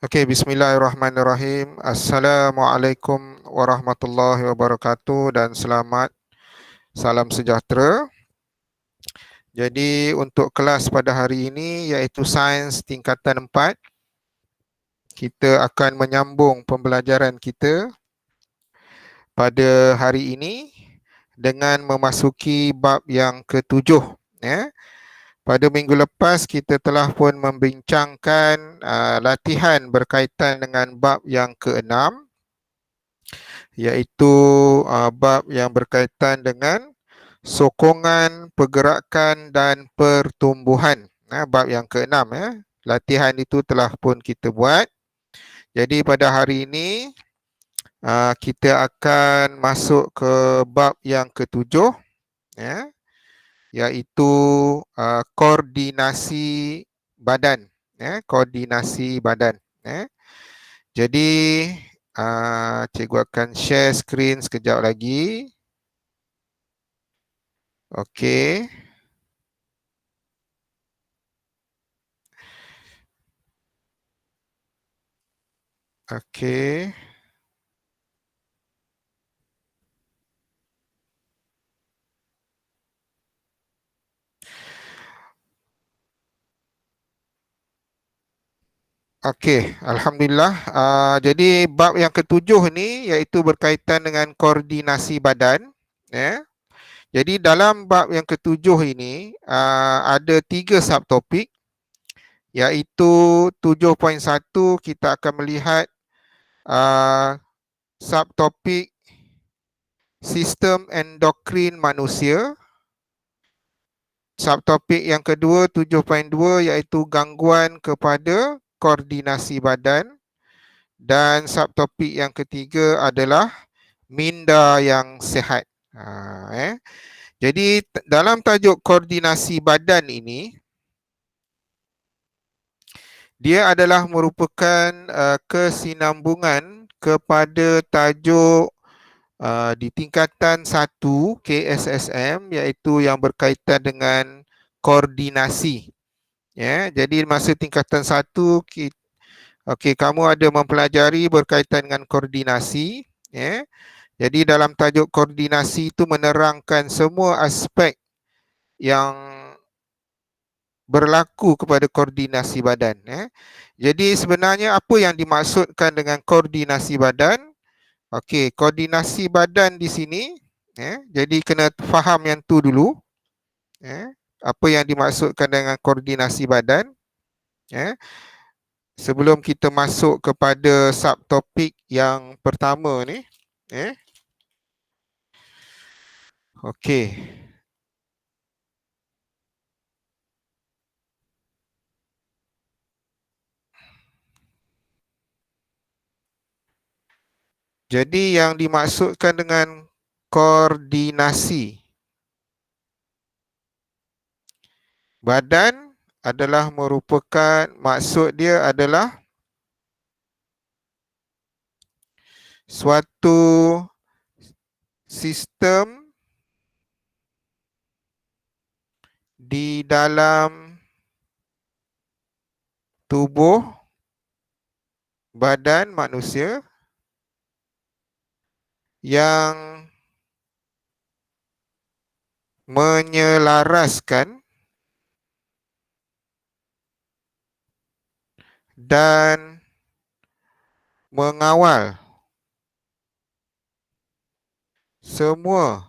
Okey, bismillahirrahmanirrahim. Assalamualaikum warahmatullahi wabarakatuh dan salam sejahtera. Jadi untuk kelas pada hari ini iaitu Sains Tingkatan 4, kita akan menyambung pembelajaran kita pada hari ini dengan memasuki bab yang ke-7. Ya. Pada minggu lepas kita telah pun membincangkan latihan berkaitan dengan bab yang ke-6, iaitu bab yang berkaitan dengan sokongan, pergerakan dan pertumbuhan. Bab yang ke-6 ya. Latihan itu telah pun kita buat. Jadi pada hari ini kita akan masuk ke bab yang ke-7 ya, iaitu koordinasi badan ya, koordinasi badan ya. Jadi cikgu akan share skrin sekejap lagi. Okey. Okey. Okey, alhamdulillah. Jadi bab yang ke-7 ni iaitu berkaitan dengan koordinasi badan ya. Jadi dalam bab yang ke-7 ini ada 3 subtopik, iaitu 7.1 kita akan melihat subtopik sistem endokrin manusia. Subtopik yang kedua 7.2 iaitu gangguan kepada koordinasi badan, dan subtopik yang ketiga adalah minda yang sihat. Jadi dalam tajuk koordinasi badan ini, dia adalah merupakan kesinambungan kepada tajuk di tingkatan 1 KSSM, iaitu yang berkaitan dengan koordinasi. Ya, jadi masa tingkatan 1 kamu ada mempelajari berkaitan dengan koordinasi ya. Jadi dalam tajuk koordinasi itu menerangkan semua aspek yang berlaku kepada koordinasi badan ya. Jadi sebenarnya apa yang dimaksudkan dengan koordinasi badan? Okey, koordinasi badan di sini ya. Jadi kena faham yang tu dulu ya. Apa yang dimaksudkan dengan koordinasi badan ya, sebelum kita masuk kepada subtopik yang pertama ni. Okey. Jadi yang dimaksudkan dengan koordinasi badan adalah merupakan, maksud dia adalah suatu sistem di dalam tubuh badan manusia yang menyelaraskan dan mengawal semua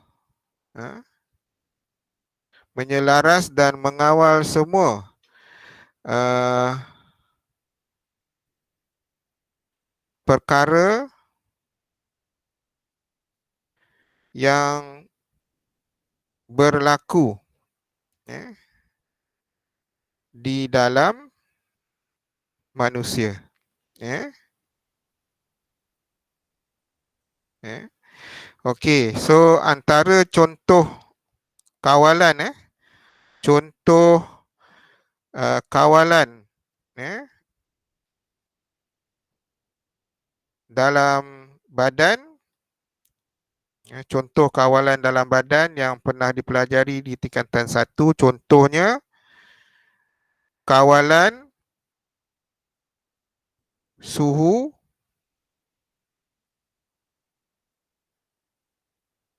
menyelaras dan mengawal semua perkara yang berlaku di dalam manusia. Okey, so antara contoh kawalan contoh kawalan dalam badan, contoh kawalan dalam badan yang pernah dipelajari di tingkatan 1, contohnya kawalan suhu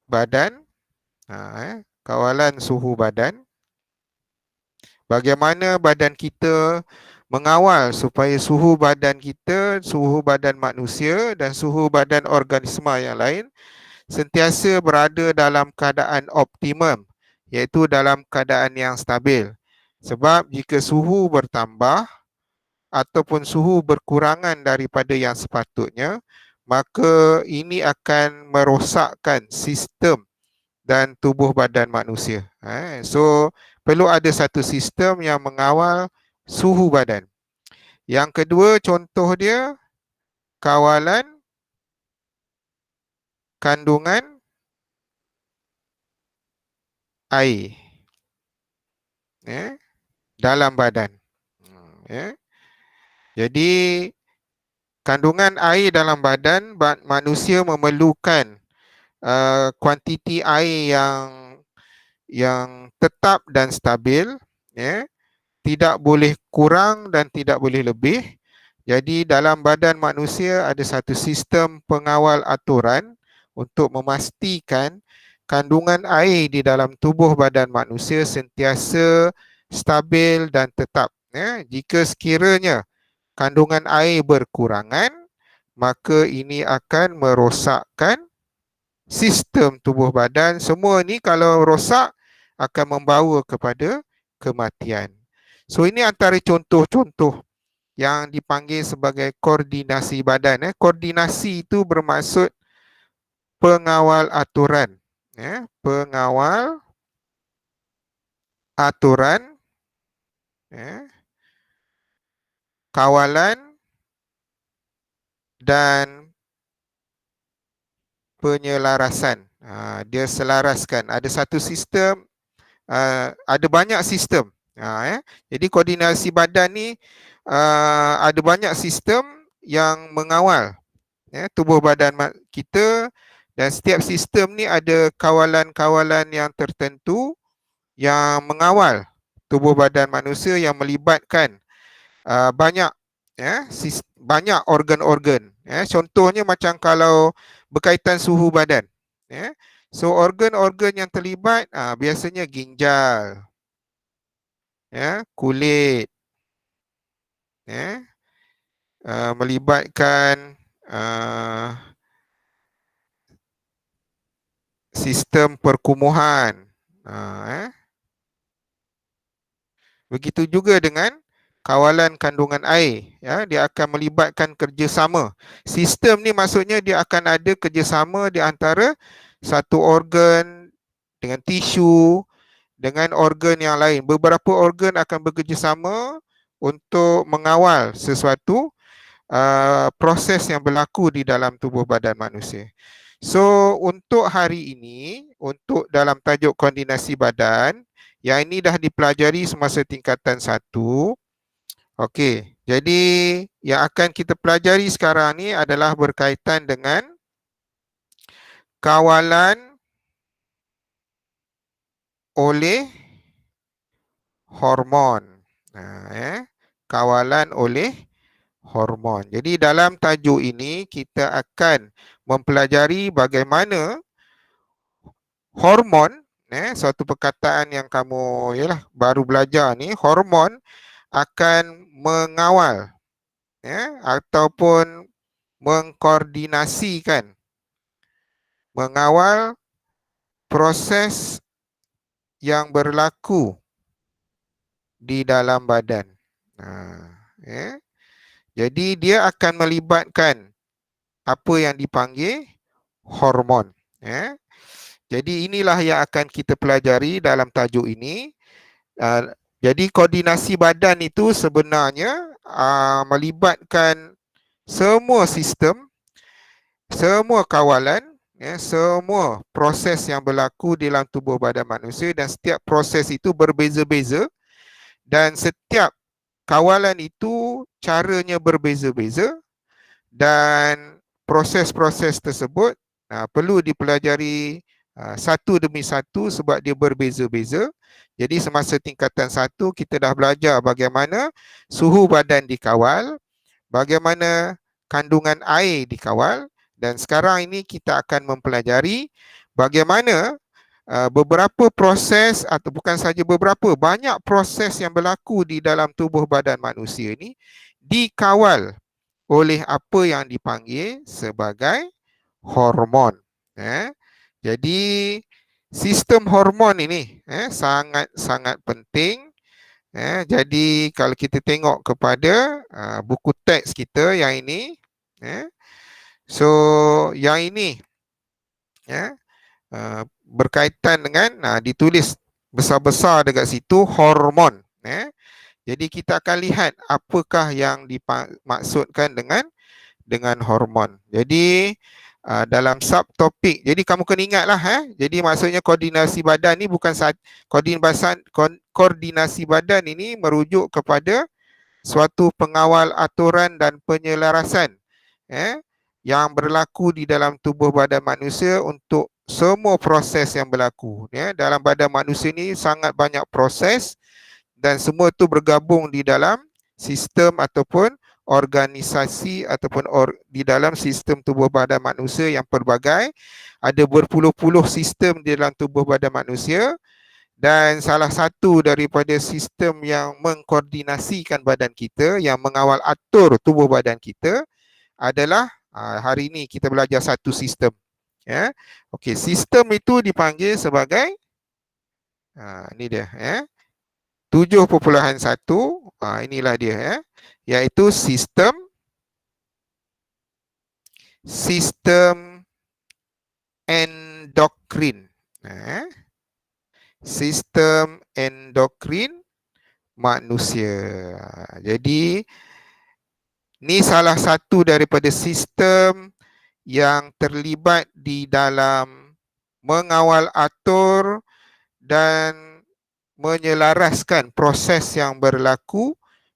badan, kawalan suhu badan. Bagaimana badan kita mengawal supaya suhu badan kita, suhu badan manusia dan suhu badan organisma yang lain sentiasa berada dalam keadaan optimum, iaitu dalam keadaan yang stabil. Sebab jika suhu bertambah ataupun suhu berkurangan daripada yang sepatutnya, maka ini akan merosakkan sistem dan tubuh badan manusia. So, perlu ada satu sistem yang mengawal suhu badan. Yang kedua, contoh dia, kawalan kandungan air dalam badan. Jadi, kandungan air dalam badan manusia memerlukan kuantiti air yang tetap dan stabil, tidak boleh kurang dan tidak boleh lebih. Jadi dalam badan manusia ada satu sistem pengawal aturan untuk memastikan kandungan air di dalam tubuh badan manusia sentiasa stabil dan tetap. Jika sekiranya kandungan air berkurangan, maka ini akan merosakkan sistem tubuh badan. Semua ni kalau rosak akan membawa kepada kematian. So ini antara contoh-contoh yang dipanggil sebagai koordinasi badan. Koordinasi itu bermaksud pengawal aturan. Pengawal aturan, kawalan dan penyelarasan. Dia selaraskan. Ada satu sistem, ada banyak sistem. Jadi koordinasi badan ni ada banyak sistem yang mengawal tubuh badan kita, dan setiap sistem ni ada kawalan-kawalan yang tertentu yang mengawal tubuh badan manusia yang melibatkan banyak banyak organ-organ. Contohnya macam kalau berkaitan suhu badan. So organ-organ yang terlibat biasanya ginjal, kulit, melibatkan sistem perkumuhan. Begitu juga dengan kawalan kandungan air. Dia akan melibatkan kerjasama. Sistem ni maksudnya dia akan ada kerjasama di antara satu organ dengan tisu, dengan organ yang lain. Beberapa organ akan bekerjasama untuk mengawal sesuatu proses yang berlaku di dalam tubuh badan manusia. So, untuk hari ini, untuk dalam tajuk koordinasi badan, yang ini dah dipelajari semasa tingkatan 1. Okey, jadi yang akan kita pelajari sekarang ni adalah berkaitan dengan kawalan oleh hormon. Kawalan oleh hormon. Jadi dalam tajuk ini kita akan mempelajari bagaimana hormon, suatu perkataan yang kamu baru belajar ni, hormon akan mengawal ataupun mengkoordinasikan, mengawal proses yang berlaku di dalam badan. Jadi dia akan melibatkan apa yang dipanggil hormon. Jadi inilah yang akan kita pelajari dalam tajuk ini. Jadi koordinasi badan itu sebenarnya melibatkan semua sistem, semua kawalan, semua proses yang berlaku dalam tubuh badan manusia, dan setiap proses itu berbeza-beza, dan setiap kawalan itu caranya berbeza-beza, dan proses-proses tersebut perlu dipelajari satu demi satu sebab dia berbeza-beza. Jadi semasa tingkatan 1 kita dah belajar bagaimana suhu badan dikawal, bagaimana kandungan air dikawal, dan sekarang ini kita akan mempelajari bagaimana beberapa proses, atau bukan saja beberapa, banyak proses yang berlaku di dalam tubuh badan manusia ini dikawal oleh apa yang dipanggil sebagai hormon. Jadi sistem hormon ini sangat-sangat penting. Jadi kalau kita tengok kepada buku teks kita yang ini, so yang ini berkaitan dengan ditulis besar-besar dekat situ hormon. Jadi kita akan lihat apakah yang dimaksudkan dengan hormon. Jadi dalam subtopik, jadi kamu kena ingatlah, jadi maksudnya koordinasi badan ni bukan koordinasi badan ini merujuk kepada suatu pengawal aturan dan penyelarasan yang berlaku di dalam tubuh badan manusia untuk semua proses yang berlaku. Dalam badan manusia ni sangat banyak proses dan semua itu bergabung di dalam sistem ataupun organisasi ataupun di dalam sistem tubuh badan manusia yang pelbagai. Ada berpuluh-puluh sistem di dalam tubuh badan manusia, dan salah satu daripada sistem yang mengkoordinasikan badan kita, yang mengawal atur tubuh badan kita adalah hari ini kita belajar satu sistem. Okey, sistem itu dipanggil sebagai ini dia 7.1, inilah dia iaitu sistem endokrin. Sistem endokrin manusia. Jadi ni salah satu daripada sistem yang terlibat di dalam mengawal atur dan menyelaraskan proses yang berlaku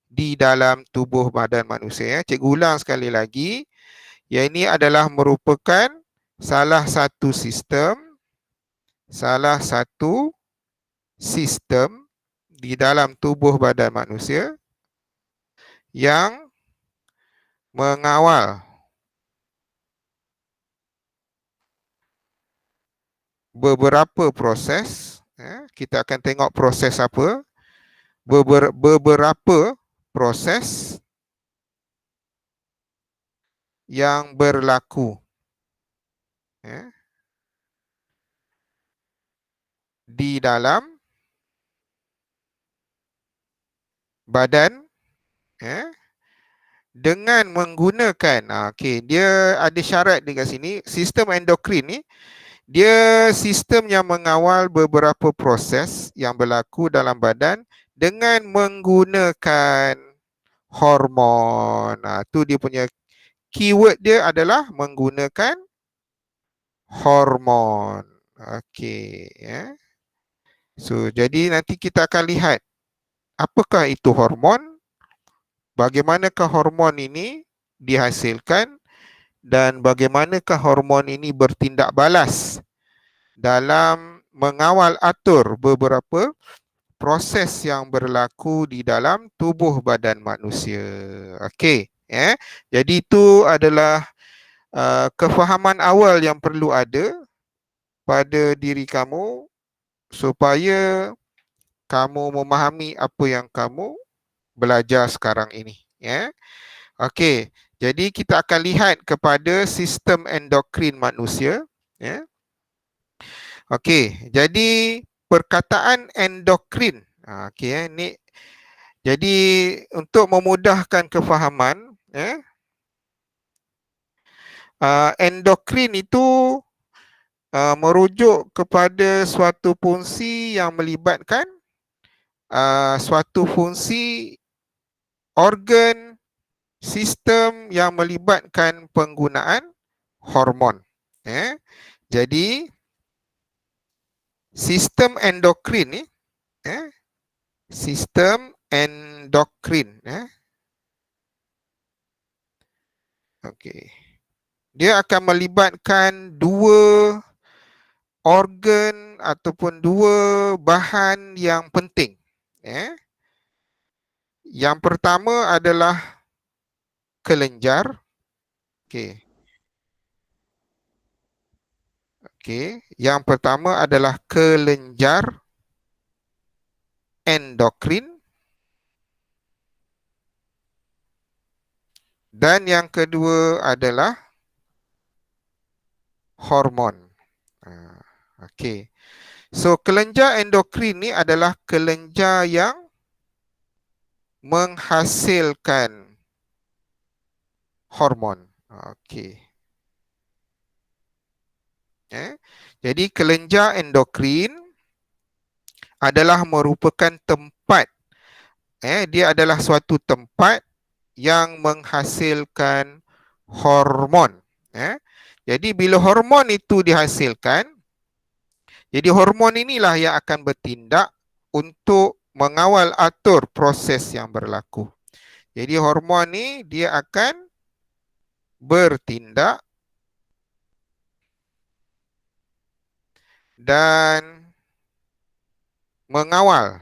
di dalam tubuh badan manusia. Cikgu ulang sekali lagi, yang ini adalah merupakan salah satu sistem di dalam tubuh badan manusia yang mengawal beberapa proses. Kita akan tengok proses apa. Beberapa proses yang berlaku di dalam badan dengan menggunakan dia ada syarat dekat sini. Sistem endokrin ni dia sistem yang mengawal beberapa proses yang berlaku dalam badan dengan menggunakan hormon. Tu dia punya keyword dia adalah menggunakan hormon. Okey, So jadi nanti kita akan lihat apakah itu hormon, bagaimanakah hormon ini dihasilkan, dan bagaimanakah hormon ini bertindak balas dalam mengawal atur beberapa proses yang berlaku di dalam tubuh badan manusia. Okey, jadi itu adalah kefahaman awal yang perlu ada pada diri kamu supaya kamu memahami apa yang kamu belajar sekarang ini. Okey, jadi kita akan lihat kepada sistem endokrin manusia. Okey, jadi perkataan endokrin. Ni. Jadi untuk memudahkan kefahaman, endokrin itu merujuk kepada suatu fungsi yang melibatkan suatu fungsi organ sistem yang melibatkan penggunaan hormon. Jadi sistem endokrin ni, sistem endokrin, okey, dia akan melibatkan dua organ ataupun dua bahan yang penting. Yang pertama adalah kelenjar. Okey. Okey, yang pertama adalah kelenjar endokrin dan yang kedua adalah hormon. Okey. So kelenjar endokrin ni adalah kelenjar yang menghasilkan hormon. Okey. Jadi kelenjar endokrin adalah merupakan tempat, dia adalah suatu tempat yang menghasilkan hormon. Jadi bila hormon itu dihasilkan, jadi hormon inilah yang akan bertindak untuk mengawal atur proses yang berlaku. Jadi hormon ni dia akan bertindak dan mengawal,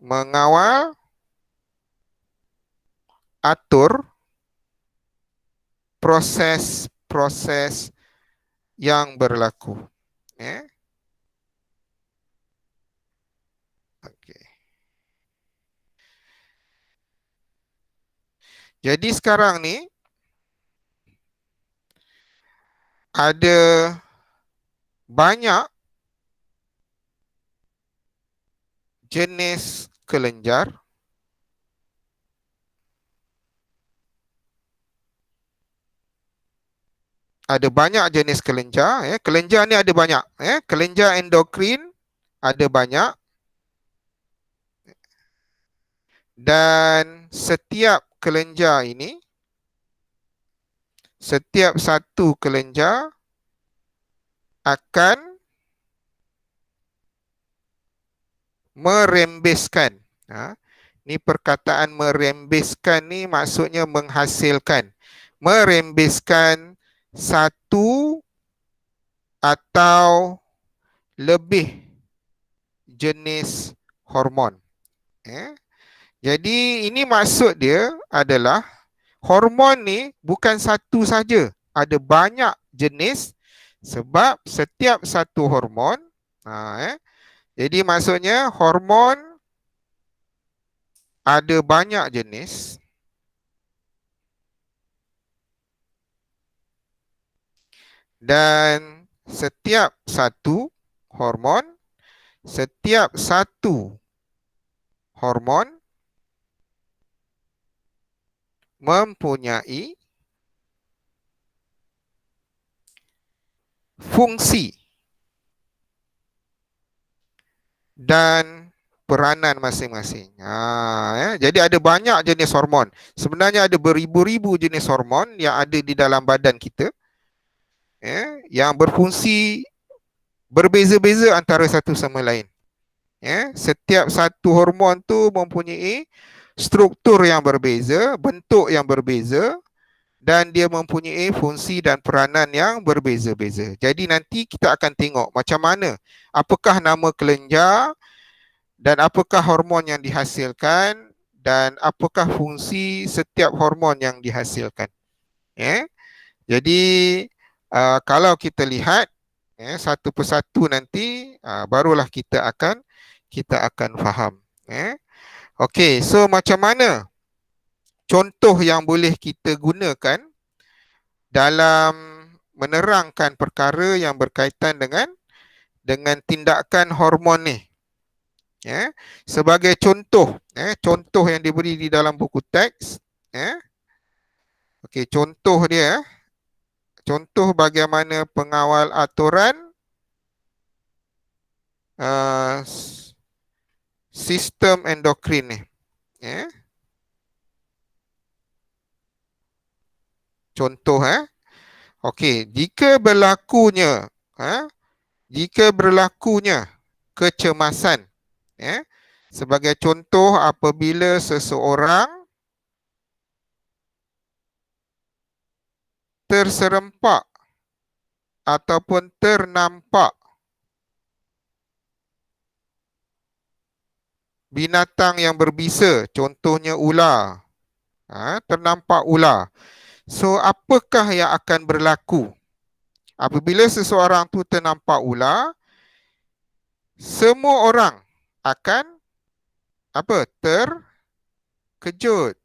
mengawal atur proses-proses yang berlaku. Okay. Jadi sekarang ni ada banyak jenis kelenjar. Ada banyak jenis kelenjar. Kelenjar ni ada banyak. Kelenjar endokrin ada banyak. Dan setiap kelenjar ini, setiap satu kelenjar akan merembeskan. Ni perkataan merembeskan ni maksudnya menghasilkan. Merembeskan satu atau lebih jenis hormon. Jadi ini maksud dia adalah hormon ni bukan satu saja, ada banyak jenis sebab setiap satu hormon, jadi maksudnya hormon ada banyak jenis dan setiap satu hormon mempunyai fungsi dan peranan masing-masing. Jadi ada banyak jenis hormon. Sebenarnya ada beribu-ribu jenis hormon yang ada di dalam badan kita, yang berfungsi berbeza-beza antara satu sama lain. Setiap satu hormon tu mempunyai struktur yang berbeza, bentuk yang berbeza dan dia mempunyai fungsi dan peranan yang berbeza-beza. Jadi nanti kita akan tengok macam mana, apakah nama kelenjar dan apakah hormon yang dihasilkan dan apakah fungsi setiap hormon yang dihasilkan. Jadi kalau kita lihat satu persatu nanti, barulah kita akan faham. Okey, so macam mana contoh yang boleh kita gunakan dalam menerangkan perkara yang berkaitan dengan tindakan hormon ni? Sebagai contoh, contoh yang diberi di dalam buku teks, okey, contoh dia, contoh bagaimana pengawal aturan sistem endokrin ni. Contoh, okey, jika berlakunya kecemasan, sebagai contoh apabila seseorang terserempak ataupun ternampak binatang yang berbisa, contohnya ular, Ternampak ular. So, apakah yang akan berlaku? Apabila seseorang tu ternampak ular, semua orang akan apa? Terkejut.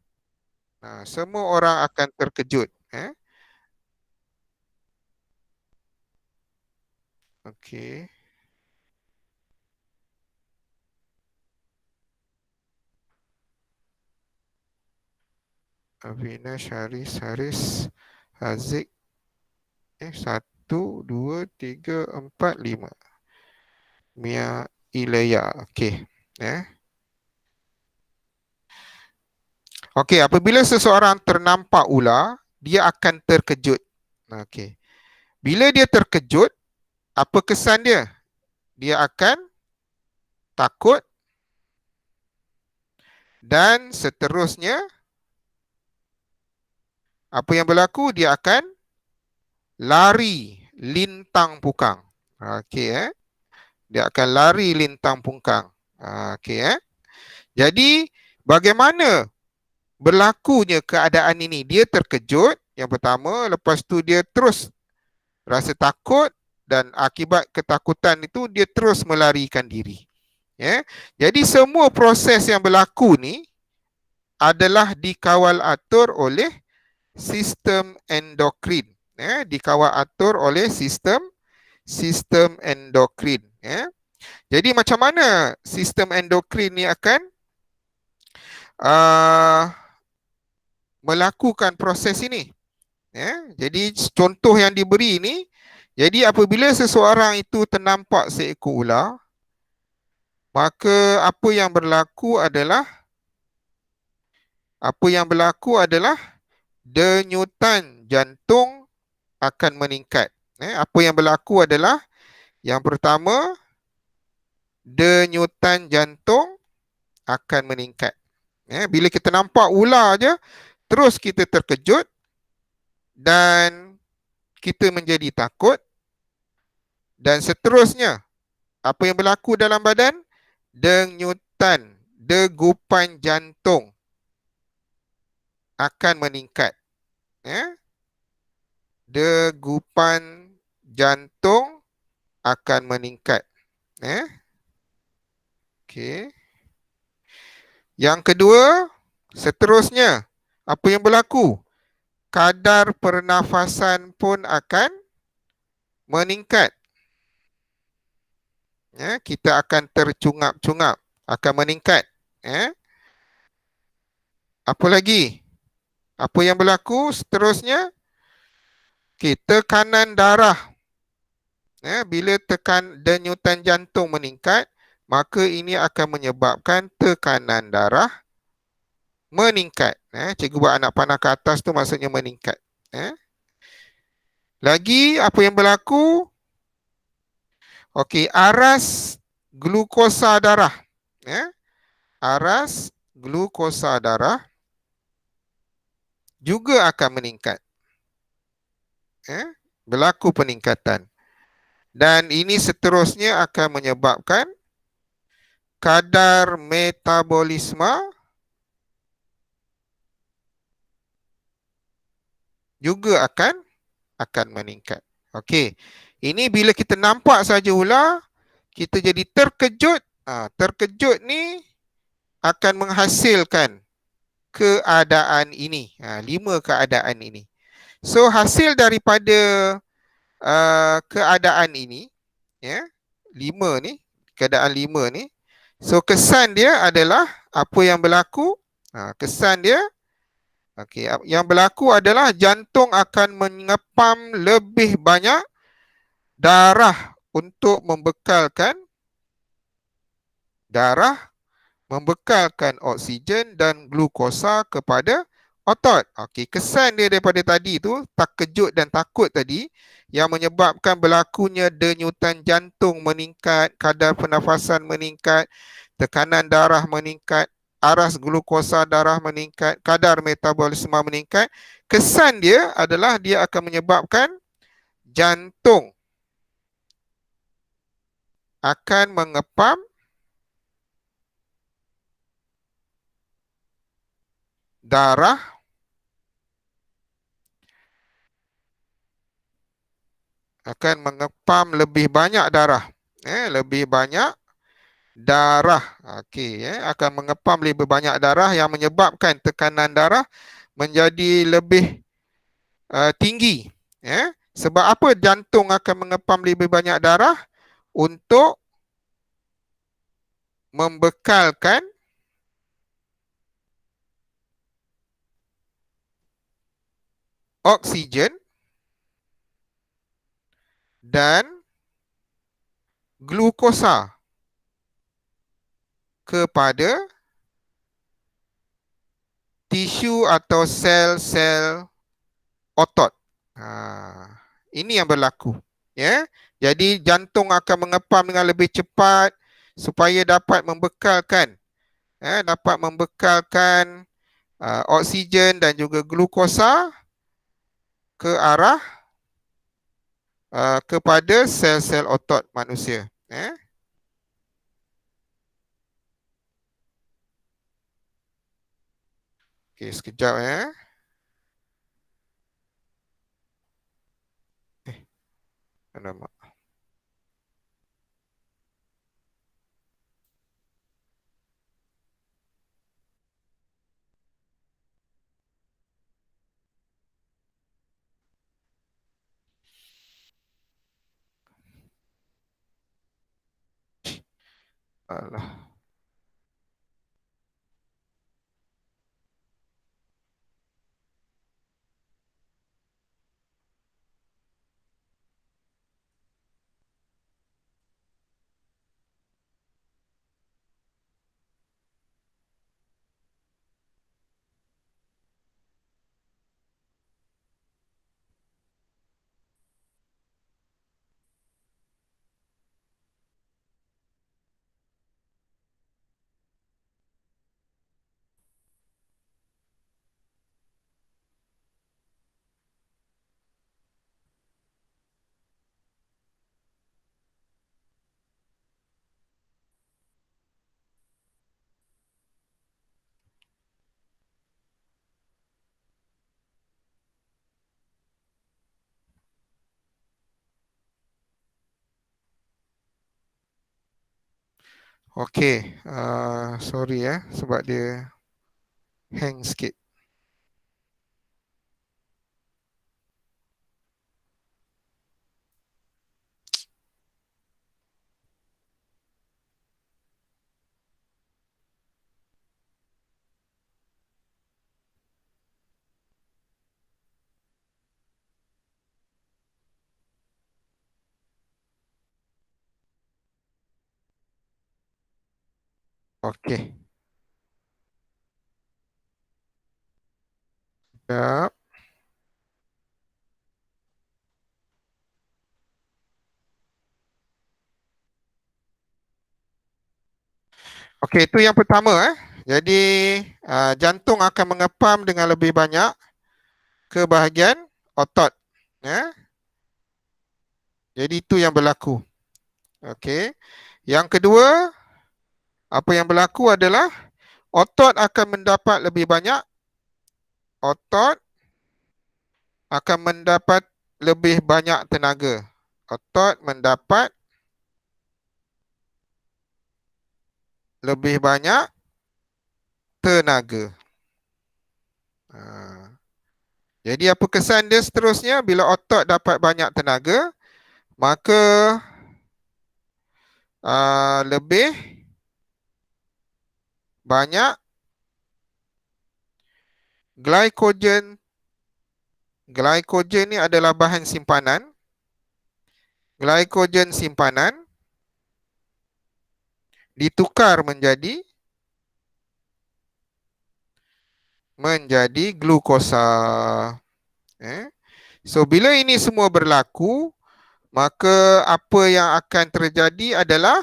Semua orang akan terkejut. Okey. Avinash, Haris, Haziq. 1, 2, 3, 4, 5. Mia Ilaya. Okey. Okey, apabila seseorang ternampak ular, dia akan terkejut. Okey. Bila dia terkejut, apa kesan dia? Dia akan takut dan seterusnya apa yang berlaku? Dia akan lari lintang pukang. Okey. Dia akan lari lintang pukang. Okey. Jadi bagaimana berlakunya keadaan ini? Dia terkejut yang pertama, lepas tu dia terus rasa takut dan akibat ketakutan itu dia terus melarikan diri. Jadi semua proses yang berlaku ni adalah dikawal atur oleh sistem endokrin. Dikawal atur oleh sistem endokrin. Jadi macam mana sistem endokrin ni akan melakukan proses ini? Jadi contoh yang diberi ini, jadi apabila seseorang itu ternampak seekor ular, maka apa yang berlaku adalah denyutan jantung akan meningkat. Apa yang berlaku adalah yang pertama, denyutan jantung akan meningkat. Bila kita nampak ular aja, terus kita terkejut dan kita menjadi takut dan seterusnya apa yang berlaku dalam badan? Denyutan, degupan jantung akan meningkat. Degupan jantung akan meningkat. Okey. Yang kedua, seterusnya apa yang berlaku? Kadar pernafasan pun akan meningkat. Kita akan tercungap-cungap, akan meningkat. Apa lagi? Apa yang berlaku seterusnya? Tekanan darah. Bila denyutan jantung meningkat, maka ini akan menyebabkan tekanan darah meningkat. Cikgu buat anak panah ke atas tu maksudnya meningkat. Lagi apa yang berlaku? Okey, aras glukosa darah. Aras glukosa darah juga akan meningkat. Berlaku peningkatan. Dan ini seterusnya akan menyebabkan kadar metabolisme juga akan meningkat. Okey. Ini bila kita nampak saja ular, kita jadi terkejut. Terkejut ni akan menghasilkan keadaan ini. 5 keadaan ini. So hasil daripada keadaan ini, 5 ni, keadaan 5 ni. So kesan dia adalah apa yang berlaku? Kesan dia, okey, yang berlaku adalah jantung akan mengepam lebih banyak darah untuk membekalkan oksigen dan glukosa kepada otot. Okey, kesan dia daripada tadi tu, terkejut dan takut tadi, yang menyebabkan berlakunya denyutan jantung meningkat, kadar pernafasan meningkat, tekanan darah meningkat, aras glukosa darah meningkat, kadar metabolisme meningkat. Kesan dia adalah dia akan menyebabkan jantung akan mengepam darah akan mengepam lebih banyak darah. Lebih banyak darah. Okey, akan mengepam lebih banyak darah yang menyebabkan tekanan darah menjadi lebih tinggi. Sebab apa jantung akan mengepam lebih banyak darah? Untuk membekalkan oksigen dan glukosa kepada tisu atau sel-sel otot. Ini yang berlaku. Jadi jantung akan mengepam dengan lebih cepat supaya dapat membekalkan, oksigen dan juga glukosa ke arah kepada sel-sel otot manusia. Okey, sekejap alamak. Alah. Okey, sorry sebab dia hang sikit. Okey. Sekejap. Okey, itu yang pertama Jadi jantung akan mengepam dengan lebih banyak ke bahagian otot. Jadi itu yang berlaku. Okey. Yang kedua, apa yang berlaku adalah otot akan mendapat lebih banyak, otot akan mendapat lebih banyak tenaga. Otot mendapat lebih banyak tenaga. Jadi apa kesan dia seterusnya? Bila otot dapat banyak tenaga, maka lebih banyak glikogen. Glikogen ni adalah bahan simpanan. Glikogen simpanan ditukar menjadi glukosa. So bila ini semua berlaku, maka apa yang akan terjadi adalah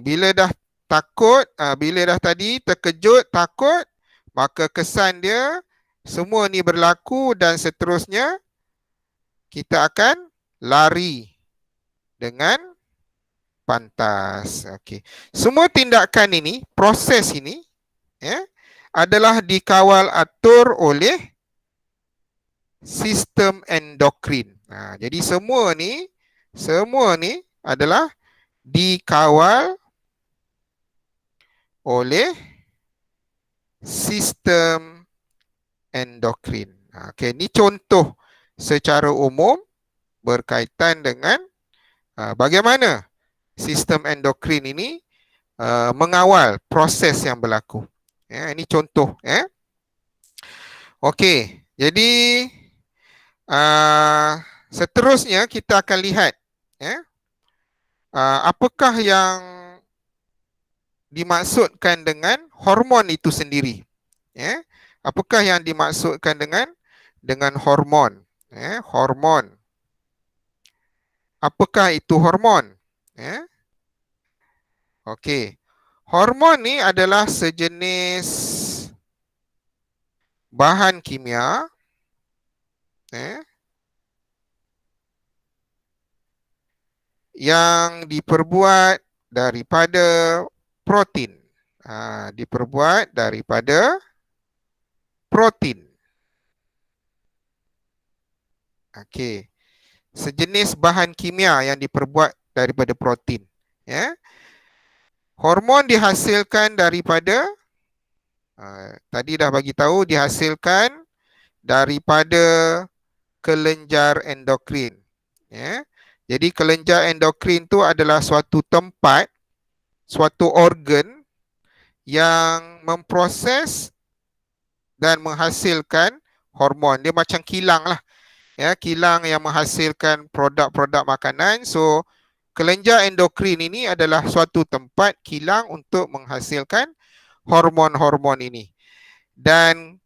bila dah takut, bila dah tadi terkejut, takut, maka kesan dia semua ni berlaku dan seterusnya kita akan lari dengan pantas. Semua tindakan ini, proses ini adalah dikawal atur oleh sistem endokrin. Jadi semua ni adalah dikawal oleh sistem endokrin. Okey, ni contoh secara umum berkaitan dengan bagaimana sistem endokrin ini mengawal proses yang berlaku. Ini contoh. Okey, jadi seterusnya kita akan lihat apakah yang dimaksudkan dengan hormon itu sendiri. Apakah yang dimaksudkan dengan hormon? Hormon. Apakah itu hormon? Okey. Hormon ni adalah sejenis bahan kimia yang diperbuat daripada protein. Diperbuat daripada protein. Okey. Sejenis bahan kimia yang diperbuat daripada protein. Hormon dihasilkan daripada tadi dah bagi tahu dihasilkan daripada kelenjar endokrin. Jadi kelenjar endokrin tu adalah suatu tempat, suatu organ yang memproses dan menghasilkan hormon. Dia macam kilang lah. Kilang yang menghasilkan produk-produk makanan. So kelenjar endokrin ini adalah suatu tempat kilang untuk menghasilkan hormon-hormon ini. Dan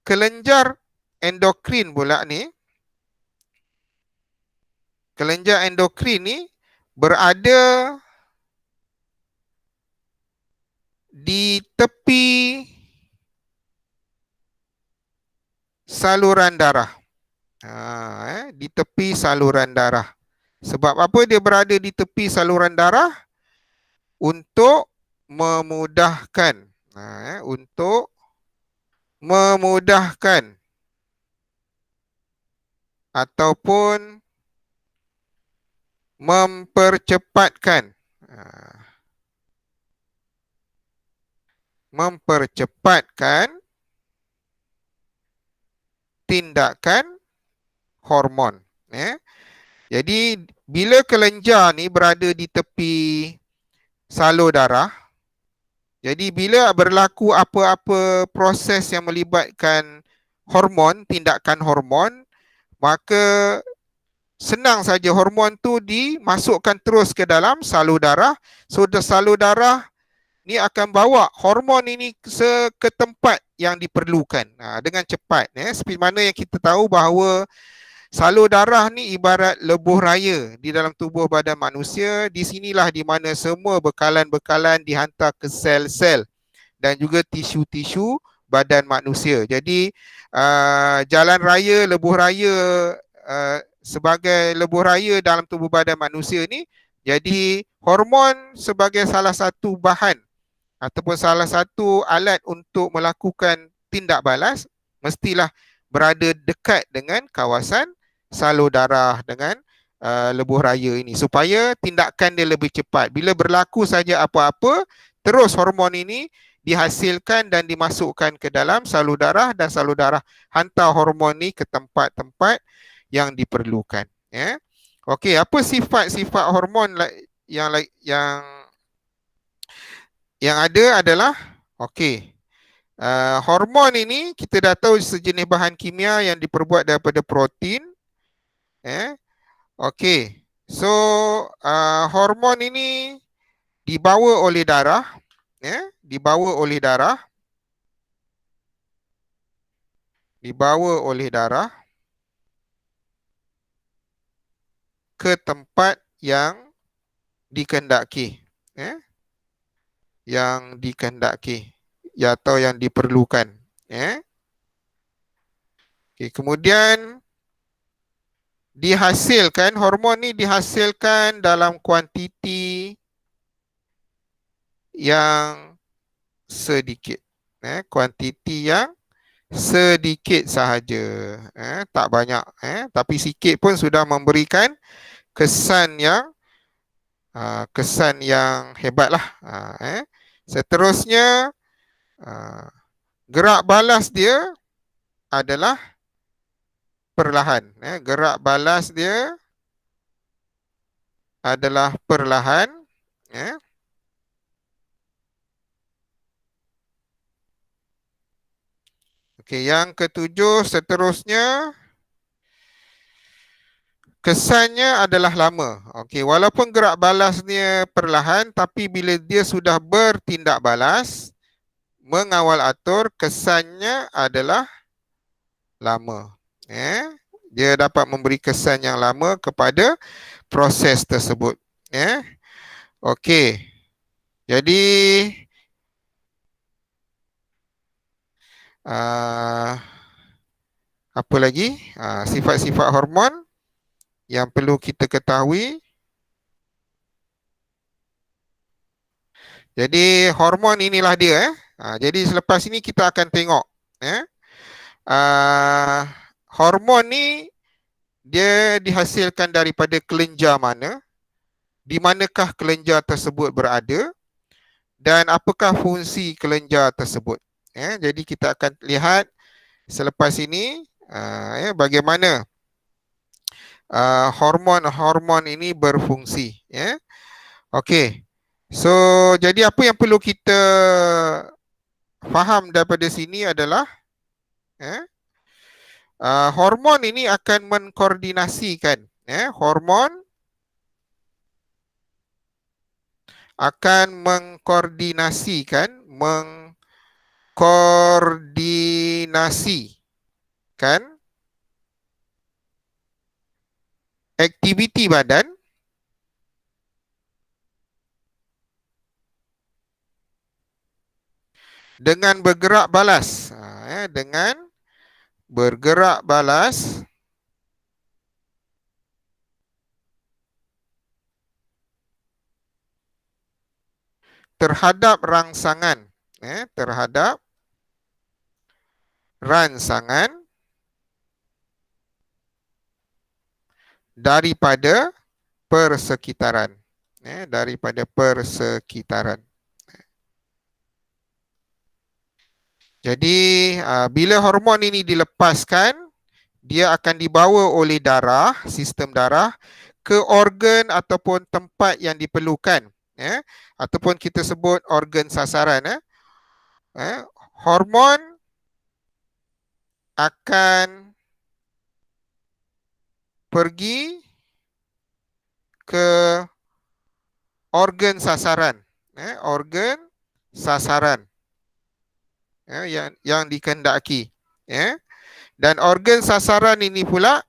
kelenjar endokrin pula ni, kelenjar endokrin ni berada di tepi saluran darah. Di tepi saluran darah. Sebab apa dia berada di tepi saluran darah? Untuk memudahkan. Untuk memudahkan ataupun mempercepatkan tindakan hormon. Jadi bila kelenjar ni berada di tepi salur darah, jadi bila berlaku apa-apa proses yang melibatkan hormon, tindakan hormon, maka senang saja hormon tu dimasukkan terus ke dalam salur darah. So salur darah ni akan bawa hormon ini ke tempat yang diperlukan dengan cepat. Seperti mana yang kita tahu bahawa salur darah ni ibarat lebuh raya di dalam tubuh badan manusia. Di sinilah di mana semua bekalan-bekalan dihantar ke sel-sel dan juga tisu-tisu badan manusia. Jadi jalan raya, lebuh raya sebagai lebuh raya dalam tubuh badan manusia ni, jadi hormon sebagai salah satu bahan ataupun salah satu alat untuk melakukan tindak balas mestilah berada dekat dengan kawasan salur darah dengan lebuh raya ini supaya tindakan dia lebih cepat. Bila berlaku saja apa-apa, terus hormon ini dihasilkan dan dimasukkan ke dalam salur darah dan salur darah hantar hormon ini ke tempat-tempat yang diperlukan. Okey, apa sifat-sifat hormon yang ada adalah hormon ini kita dah tahu sejenis bahan kimia yang diperbuat daripada protein. Okey. So hormon ini dibawa oleh darah, dibawa oleh darah ke tempat yang dikehendaki. Yang dikehendaki atau yang diperlukan. Kemudian dihasilkan, hormon ni dihasilkan dalam kuantiti yang sedikit. Kuantiti yang sedikit sahaja, tak banyak, tapi sikit pun sudah memberikan kesan yang hebat lah. Seterusnya, gerak balas dia adalah perlahan. Gerak balas dia adalah perlahan. Okey, yang ketujuh seterusnya, kesannya adalah lama. Okey, walaupun gerak balasnya perlahan, tapi bila dia sudah bertindak balas, mengawal atur, kesannya adalah lama. Dia dapat memberi kesan yang lama kepada proses tersebut. Okey. Jadi apa lagi? Sifat-sifat hormon yang perlu kita ketahui. Jadi hormon inilah dia. Jadi selepas ini kita akan tengok. Hormon ni dia dihasilkan daripada kelenjar mana, di manakah kelenjar tersebut berada, dan apakah fungsi kelenjar tersebut. Jadi kita akan lihat selepas ini bagaimana hormon-hormon ini berfungsi. Okey. So, jadi apa yang perlu kita faham daripada sini adalah hormon ini akan mengkoordinasikan. Hormon akan mengkoordinasikan aktiviti badan dengan bergerak balas. Dengan bergerak balas terhadap rangsangan. Terhadap rangsangan daripada persekitaran. Daripada persekitaran. Jadi bila hormon ini dilepaskan, dia akan dibawa oleh darah, sistem darah, ke organ ataupun tempat yang diperlukan, ataupun kita sebut organ sasaran. Hormon akan pergi ke organ sasaran, organ sasaran yang dikehendaki. Dan organ sasaran ini pula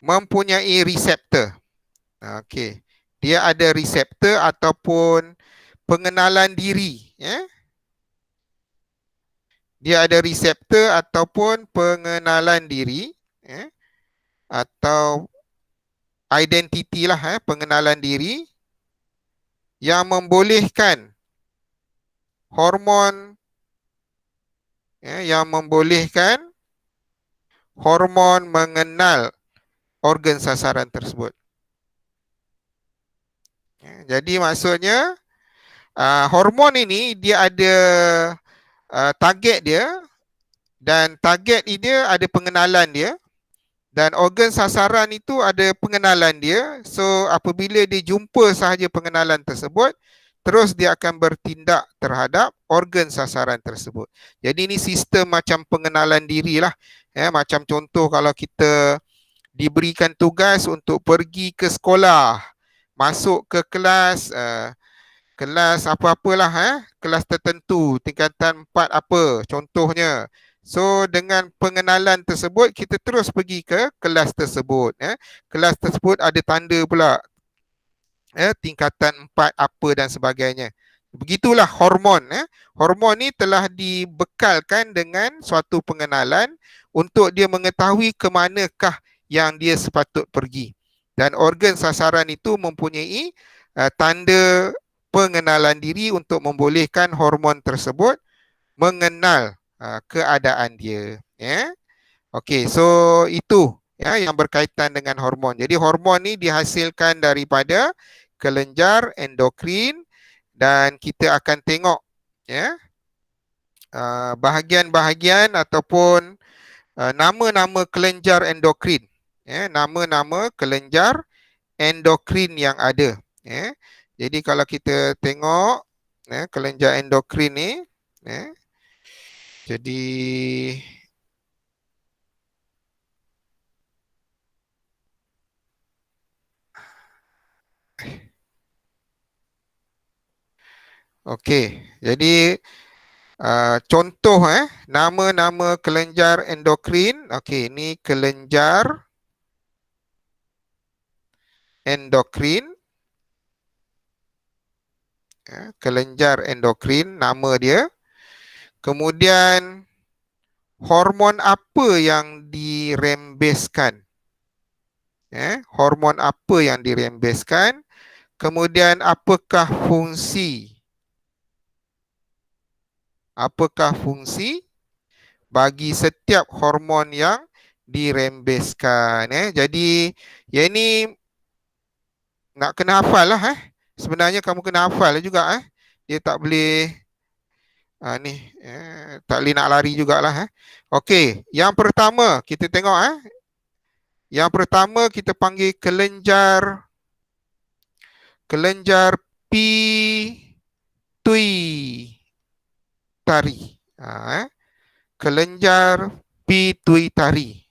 mempunyai reseptor. Okey. Dia ada reseptor ataupun pengenalan diri. Dia ada reseptor ataupun pengenalan diri, atau identiti lah, pengenalan diri yang membolehkan hormon, mengenal organ sasaran tersebut. Jadi maksudnya hormon ini dia ada target dia, dan target dia ada pengenalan dia, dan organ sasaran itu ada pengenalan dia. So apabila dia jumpa sahaja pengenalan tersebut, terus dia akan bertindak terhadap organ sasaran tersebut. Jadi ini sistem macam pengenalan diri lah. Macam contoh kalau kita diberikan tugas untuk pergi ke sekolah, masuk ke kelas, kelas apa-apalah, kelas tertentu, tingkatan 4 apa, contohnya. So dengan pengenalan tersebut, kita terus pergi ke kelas tersebut. Kelas tersebut ada tanda pula, tingkatan 4 apa dan sebagainya. Begitulah hormon. Hormon ni telah dibekalkan dengan suatu pengenalan untuk dia mengetahui ke manakah yang dia sepatut pergi. Dan organ sasaran itu mempunyai tanda pengenalan diri untuk membolehkan hormon tersebut mengenal keadaan dia. Ya. Okey, so itu ya yang berkaitan dengan hormon. Jadi hormon ni dihasilkan daripada kelenjar endokrin dan kita akan tengok ya bahagian-bahagian ataupun nama-nama kelenjar endokrin. Ya, nama-nama kelenjar endokrin yang ada. Ya. Jadi kalau kita tengok kelenjar endokrin ni, ya, jadi okey. Jadi contoh nama-nama kelenjar endokrin. Okey, ini kelenjar endokrin. Kelenjar endokrin nama dia. Kemudian hormon apa yang dirembeskan? Hormon apa yang dirembeskan? Kemudian apakah fungsi? Apakah fungsi bagi setiap hormon yang dirembeskan? Jadi yang ini nak kena hafal lah. Sebenarnya kamu kena hafal juga. Dia tak boleh tak boleh nak lari jugalah. Okey, yang pertama kita tengok. Yang pertama kita panggil kelenjar pituitari. Kelenjar pituitari.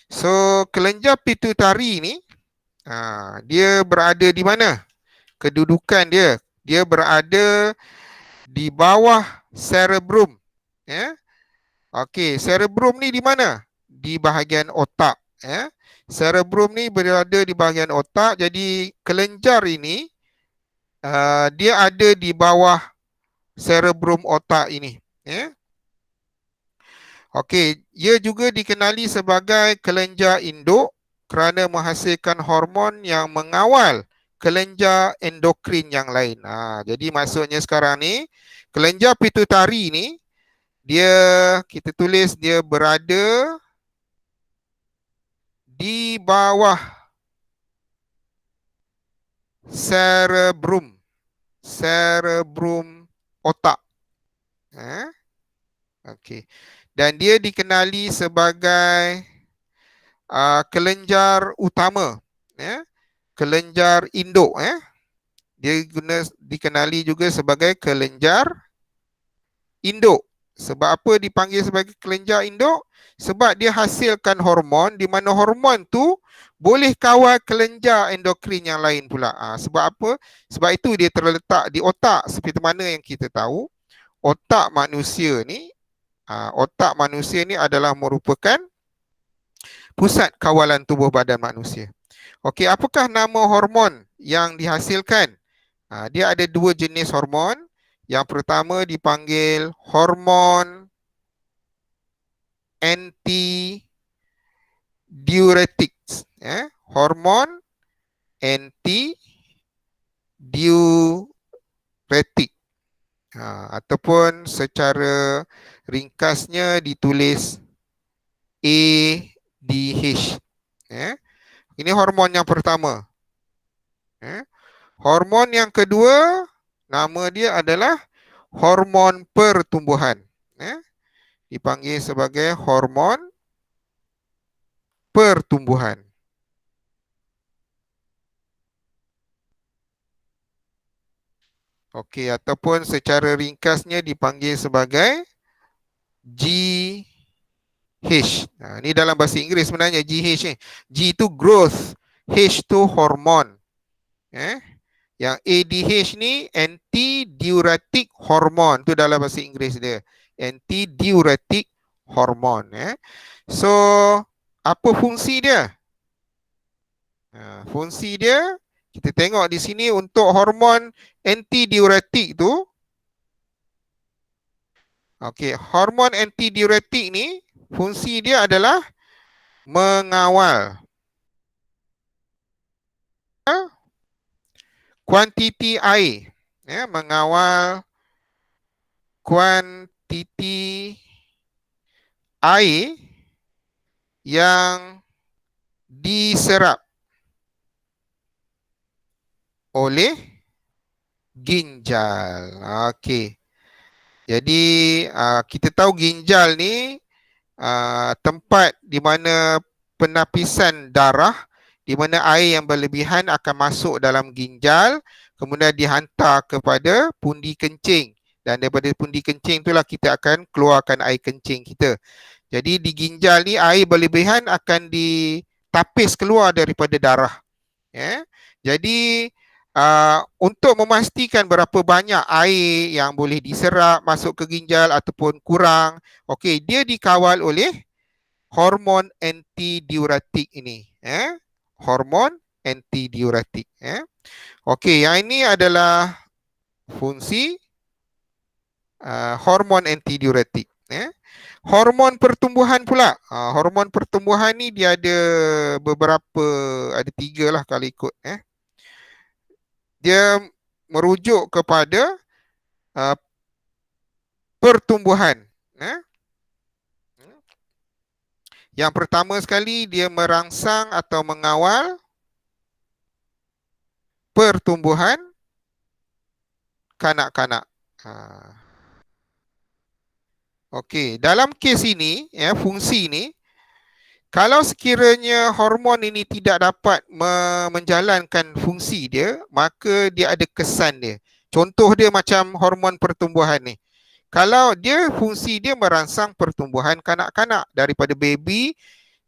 So kelenjar pituitari ni dia berada di mana? Kedudukan dia. Dia berada di bawah cerebrum. Okey, cerebrum ni di mana? Di bahagian otak. Cerebrum ni berada di bahagian otak. Jadi kelenjar ini dia ada di bawah cerebrum otak ini. Okey, ia juga dikenali sebagai kelenjar induk kerana menghasilkan hormon yang mengawal kelenjar endokrin yang lain. Jadi maksudnya sekarang ni kelenjar pituitari ni kita tulis dia berada di bawah cerebrum otak. Okey. Dan dia dikenali sebagai kelenjar utama, kelenjar induk. Dia dikenali juga sebagai kelenjar induk. Sebab apa dipanggil sebagai kelenjar induk? Sebab dia hasilkan hormon di mana hormon tu boleh kawal kelenjar endokrin yang lain pula. Sebab apa? Sebab itu dia terletak di otak. Seperti mana yang kita tahu, otak manusia ni adalah merupakan pusat kawalan tubuh badan manusia. Okey, apakah nama hormon yang dihasilkan? Dia ada dua jenis hormon. Yang pertama dipanggil hormon anti-diuretics. Hormon anti-diuretik. Ataupun secara ringkasnya ditulis ADH. Ini hormon yang pertama. Hormon yang kedua, nama dia adalah hormon pertumbuhan. Dipanggil sebagai hormon pertumbuhan. Okey, ataupun secara ringkasnya dipanggil sebagai GH. Ini dalam bahasa Inggeris sebenarnya GH ni. G itu growth, H itu hormon. Yang ADH ni anti-diuretic hormon, tu dalam bahasa Inggeris dia. Anti-diuretic hormon. So, apa fungsi dia? Fungsi dia, kita tengok di sini untuk hormon anti-diuretik tu. Okey, hormon anti-diuretik ni fungsi dia adalah mengawal kuantiti air. Mengawal kuantiti kuantiti air yang diserap oleh ginjal. Okey. Jadi kita tahu ginjal ni tempat di mana penapisan darah, di mana air yang berlebihan akan masuk dalam ginjal, kemudian dihantar kepada pundi kencing, dan daripada pundi kencing itulah kita akan keluarkan air kencing kita. Jadi di ginjal ni air berlebihan akan ditapis keluar daripada darah. Jadi untuk memastikan berapa banyak air yang boleh diserap masuk ke ginjal ataupun kurang, okey, dia dikawal oleh hormon antidiuretik ini. Hormon antidiuretik. Okey, yang ini adalah fungsi hormon antidiuretik. Hormon pertumbuhan pula. Hormon pertumbuhan ni dia ada beberapa, ada 3 lah kalau ikut. Dia merujuk kepada pertumbuhan. Yang pertama sekali, dia merangsang atau mengawal pertumbuhan kanak-kanak. Okey, dalam kes ini, fungsi ini, kalau sekiranya hormon ini tidak dapat menjalankan fungsi dia, maka dia ada kesan dia. Contoh dia macam hormon pertumbuhan ni. Kalau dia fungsi dia merangsang pertumbuhan kanak-kanak, daripada baby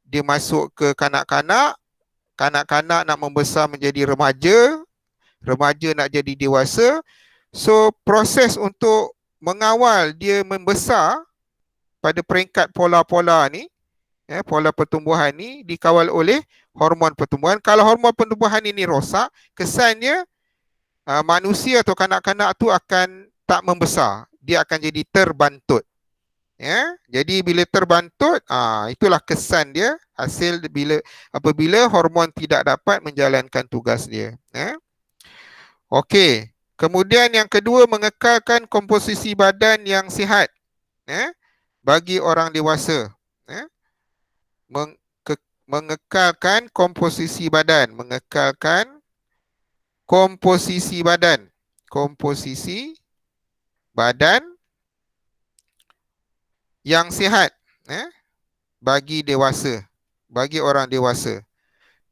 dia masuk ke kanak-kanak, kanak-kanak nak membesar menjadi remaja, remaja nak jadi dewasa. So proses untuk mengawal dia membesar pada peringkat pola-pola ni, pola pertumbuhan ni dikawal oleh hormon pertumbuhan. Kalau hormon pertumbuhan ini rosak, kesannya manusia atau kanak-kanak tu akan tak membesar. Dia akan jadi terbantut. Jadi bila terbantut, itulah kesan dia, hasil apabila hormon tidak dapat menjalankan tugas dia. Okey. Kemudian yang kedua, mengekalkan komposisi badan yang sihat bagi orang dewasa. Mengekalkan komposisi badan, mengekalkan komposisi badan, komposisi badan yang sihat bagi dewasa, bagi orang dewasa.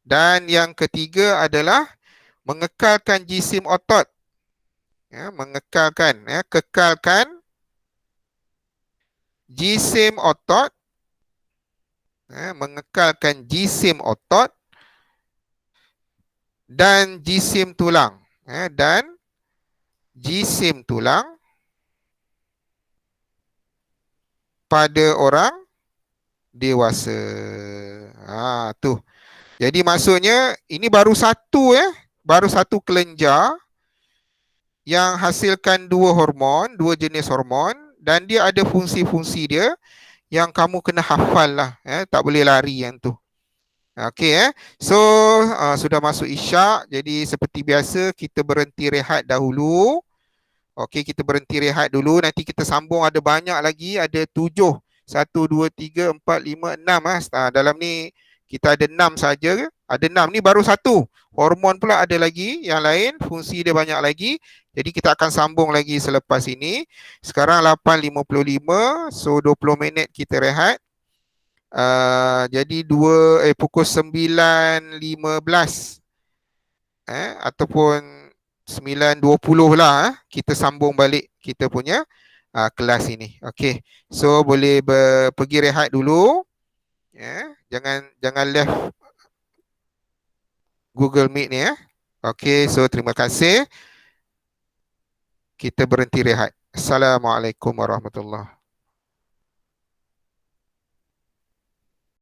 Dan yang ketiga adalah mengekalkan jisim otot. Mengekalkan, kekalkan jisim otot, mengekalkan jisim otot dan jisim tulang, dan jisim tulang pada orang dewasa. Tu. Jadi maksudnya ini baru satu, baru satu kelenjar yang hasilkan dua hormon, dua jenis hormon, dan dia ada fungsi-fungsi dia yang kamu kena hafal lah, tak boleh lari yang tu. Okey, so sudah masuk isyak, jadi seperti biasa kita berhenti rehat dahulu. Okey, kita berhenti rehat dulu, nanti kita sambung, ada banyak lagi, ada 7, 1, 2, 3, 4, 5, 6. Dalam ni kita ada 6 saja, ada 6, ni baru satu. Hormon pula ada lagi, yang lain, fungsi dia banyak lagi. Jadi kita akan sambung lagi selepas ini. Sekarang 8.55, so 20 minit kita rehat. Jadi pukul 9.15 ataupun 9.20 lah, kita sambung balik kita punya kelas ini. Okey, so boleh pergi rehat dulu, jangan left Google Meet ni. Okey, so terima kasih. Kita berhenti rehat. Assalamualaikum warahmatullahi wabarakatuh.